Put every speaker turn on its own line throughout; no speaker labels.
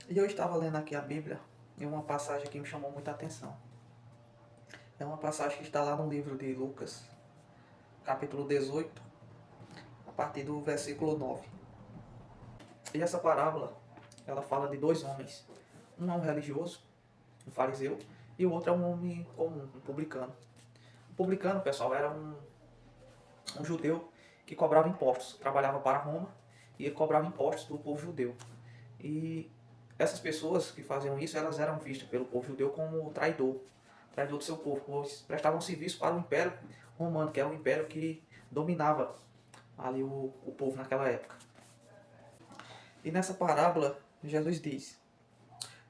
E eu estava lendo aqui a Bíblia e uma passagem que me chamou muita atenção. É uma passagem que está lá no livro de Lucas, capítulo 18, a partir do versículo 9. E essa parábola, ela fala de dois homens. Um é um religioso, um fariseu, e o outro é um homem comum, um publicano. O publicano, pessoal, era um judeu que cobrava impostos, trabalhava para Roma e ele cobrava impostos do povo judeu. E essas pessoas que faziam isso, elas eram vistas pelo povo judeu como traidor do seu povo, pois prestavam serviço para o Império Romano, que era um império que dominava ali o povo naquela época. E nessa parábola, Jesus diz: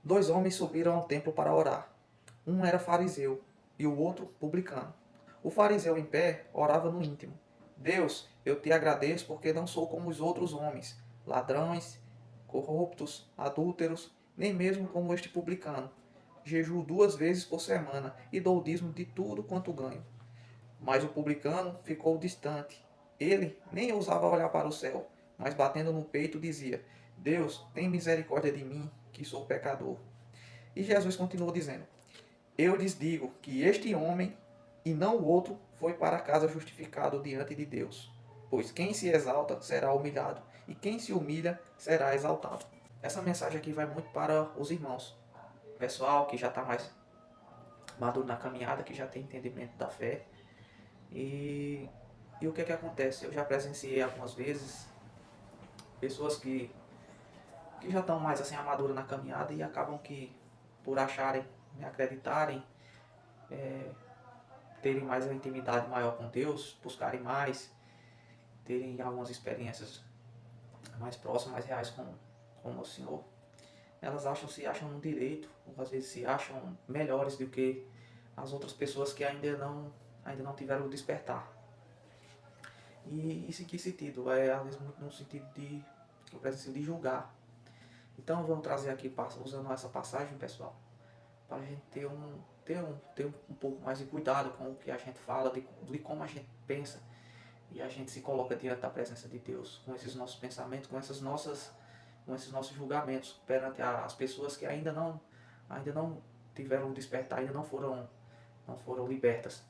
dois homens subiram ao templo para orar. Um era fariseu e o outro publicano. O fariseu em pé orava no íntimo: Deus, eu te agradeço porque não sou como os outros homens, ladrões, corruptos, adúlteros, nem mesmo como este publicano. Jejuo 2 vezes por semana e dou o dízimo de tudo quanto ganho. Mas o publicano ficou distante. Ele nem ousava olhar para o céu, mas batendo no peito dizia: Deus, tem misericórdia de mim, que sou pecador. E Jesus continuou dizendo: Eu lhes digo que este homem e não o outro foi para casa justificado diante de Deus. Pois quem se exalta será humilhado, e quem se humilha será exaltado. Essa mensagem aqui vai muito para os irmãos, pessoal que já está mais maduro na caminhada, que já tem entendimento da fé. E, e o que é que acontece? Eu já presenciei algumas vezes pessoas que já estão mais assim maduras na caminhada e acabam que, por acharem, acreditarem, terem mais uma intimidade maior com Deus, buscarem mais, terem algumas experiências mais próximas, mais reais com o nosso Senhor, elas se acham no direito, ou às vezes se acham melhores do que as outras pessoas que ainda não tiveram o despertar. E isso em que sentido? É às vezes muito no sentido de, eu preciso de julgar. Então vamos trazer aqui, usando essa passagem, pessoal, para a gente ter um pouco mais de cuidado com o que a gente fala, de como a gente pensa, e a gente se coloca diante da presença de Deus, com esses nossos pensamentos, com esses nossos julgamentos perante as pessoas que ainda não tiveram o despertar, ainda não foram libertas.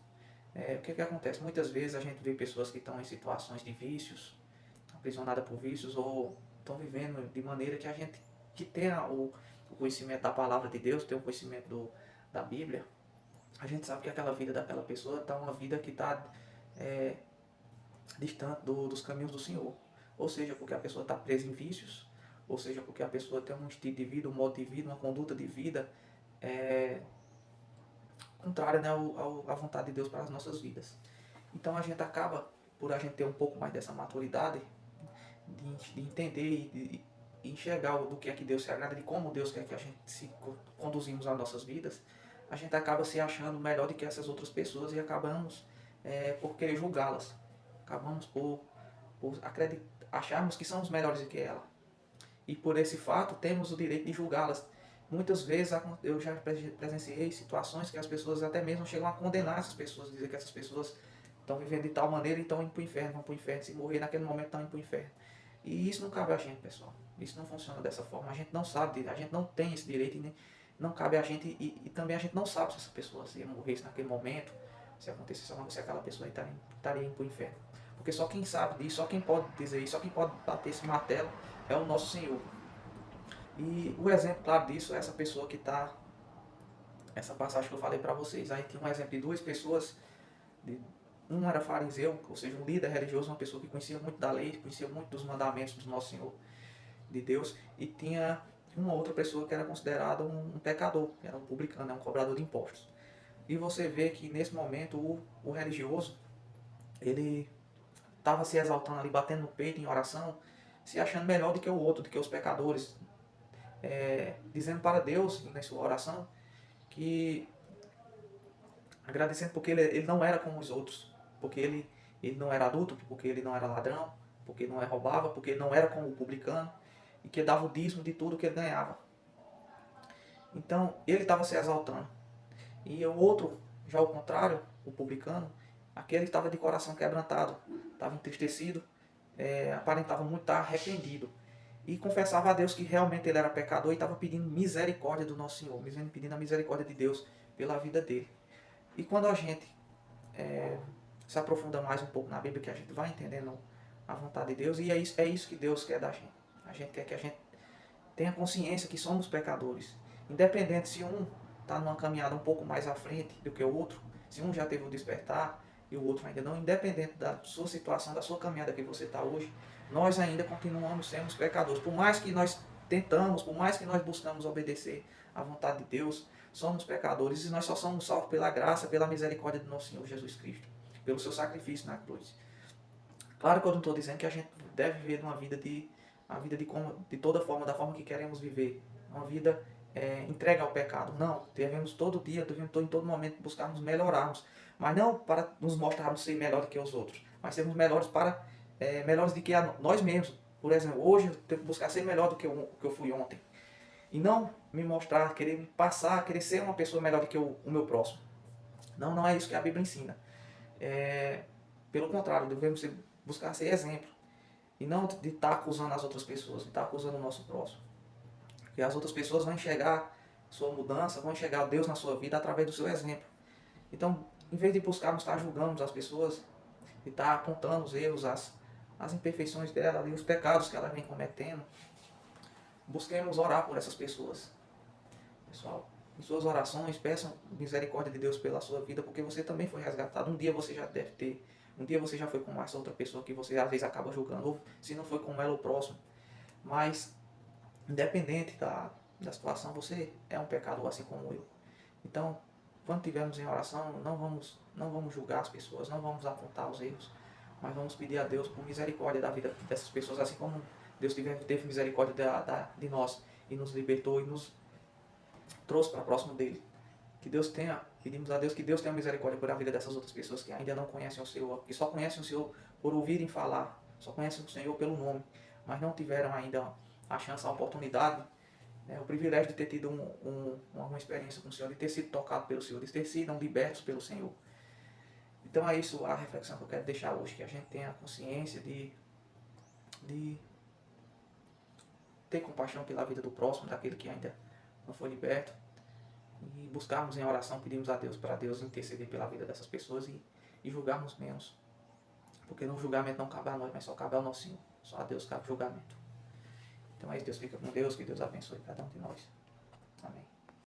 O que acontece? Muitas vezes a gente vê pessoas que estão em situações de vícios, aprisionadas por vícios, ou estão vivendo de maneira que a gente que tenha o conhecimento da palavra de Deus, tem o conhecimento da Bíblia, a gente sabe que aquela vida daquela pessoa está uma vida que está é, distante dos caminhos do Senhor. Ou seja, porque a pessoa está presa em vícios, ou seja, porque a pessoa tem um estilo de vida, um modo de vida, uma conduta de vida é, contrária, né, à vontade de Deus para as nossas vidas. Então a gente acaba, por a gente ter um pouco mais dessa maturidade, de entender e enxergar do que é que Deus se agrada, de como Deus quer que a gente se conduzimos as nossas vidas, a gente acaba se achando melhor do que essas outras pessoas e acabamos por querer julgá-las. Acabamos por acharmos que somos melhores do que ela. E por esse fato temos o direito de julgá-las. Muitas vezes eu já presenciei situações que as pessoas até mesmo chegam a condenar essas pessoas, dizer que essas pessoas estão vivendo de tal maneira e estão indo para o inferno, vão para o inferno. Se morrer naquele momento estão indo para o inferno. E isso não cabe a gente, pessoal. Isso não funciona dessa forma. A gente não sabe, a gente não tem esse direito e não cabe a gente. E também a gente não sabe se essa pessoa se morresse naquele momento, se acontecesse alguma coisa, se aquela pessoa estaria indo para o inferno. Porque só quem sabe disso, só quem pode dizer isso, só quem pode bater esse martelo é o nosso Senhor. E o exemplo claro disso é essa pessoa que está, essa passagem que eu falei para vocês. Aí tinha um exemplo de duas pessoas, um era fariseu, ou seja, um líder religioso, uma pessoa que conhecia muito da lei, conhecia muito dos mandamentos do nosso Senhor, de Deus, e tinha uma outra pessoa que era considerada um pecador, que era um publicano, um cobrador de impostos. E você vê que nesse momento o religioso, ele estava se exaltando ali, batendo no peito em oração, se achando melhor do que o outro, do que os pecadores, dizendo para Deus, na sua oração, que agradecendo porque ele não era como os outros, porque ele não era adulto, porque ele não era ladrão, porque ele não roubava, porque ele não era como o publicano, e que dava o dízimo de tudo que ele ganhava. Então, ele estava se exaltando. E o outro, já ao contrário, o publicano, aquele estava de coração quebrantado, estava entristecido, aparentava muito estar arrependido. e confessava a Deus que realmente ele era pecador e estava pedindo misericórdia do nosso Senhor, pedindo a misericórdia de Deus pela vida dele. E quando a gente se aprofunda mais um pouco na Bíblia, que a gente vai entendendo a vontade de Deus, e é isso que Deus quer da gente. A gente quer que a gente tenha consciência que somos pecadores. Independente se um está numa caminhada um pouco mais à frente do que o outro, se um já teve o despertar e o outro ainda não, independente da sua situação, da sua caminhada que você está hoje, nós ainda continuamos sendo pecadores. Por mais que nós tentamos, por mais que nós buscamos obedecer à vontade de Deus, somos pecadores e nós só somos salvos pela graça, pela misericórdia do nosso Senhor Jesus Cristo, pelo seu sacrifício na cruz. Claro que eu não estou dizendo que a gente deve viver uma vida de toda forma, da forma que queremos viver, uma vida entregue ao pecado. Não, devemos todo dia, devemos em todo momento buscarmos melhorarmos, mas não para nos mostrarmos ser melhor do que os outros, mas sermos melhores melhores do que nós mesmos. Por exemplo, hoje eu tenho que buscar ser melhor do que eu fui ontem. E não me mostrar, querer me passar, querer ser uma pessoa melhor do que o meu próximo. Não, não é isso que a Bíblia ensina. Pelo contrário, devemos buscar ser exemplo. E não de estar acusando as outras pessoas, de estar acusando o nosso próximo. Porque as outras pessoas vão enxergar sua mudança, vão enxergar Deus na sua vida através do seu exemplo. Então, em vez de buscarmos estar julgando as pessoas, de estar apontando os erros, as imperfeições dela e os pecados que ela vem cometendo, busquemos orar por essas pessoas. Pessoal, em suas orações, peçam misericórdia de Deus pela sua vida, porque você também foi resgatado. Um dia você já deve ter. Um dia você já foi como essa outra pessoa que você às vezes acaba julgando, ou se não foi como ela, o próximo. Mas, independente da situação, você é um pecador assim como eu. Então, quando estivermos em oração, não vamos julgar as pessoas, não vamos apontar os erros, mas vamos pedir a Deus por misericórdia da vida dessas pessoas, assim como Deus teve misericórdia de nós e nos libertou e nos trouxe para próximo dele. Pedimos a Deus que Deus tenha misericórdia por a vida dessas outras pessoas que ainda não conhecem o Senhor, que só conhecem o Senhor por ouvirem falar, só conhecem o Senhor pelo nome, mas não tiveram ainda a chance, a oportunidade, o privilégio de ter tido uma experiência com o Senhor, de ter sido tocado pelo Senhor, de ter sido libertos pelo Senhor. Então é isso a reflexão que eu quero deixar hoje, que a gente tenha a consciência de ter compaixão pela vida do próximo, daquele que ainda não foi liberto, e buscarmos em oração, pedimos a Deus para Deus interceder pela vida dessas pessoas e julgarmos menos. Porque no julgamento não cabe a nós, mas só cabe ao nosso Senhor. Só a Deus cabe o julgamento. Então é isso, Deus fica com Deus, que Deus abençoe cada um de nós.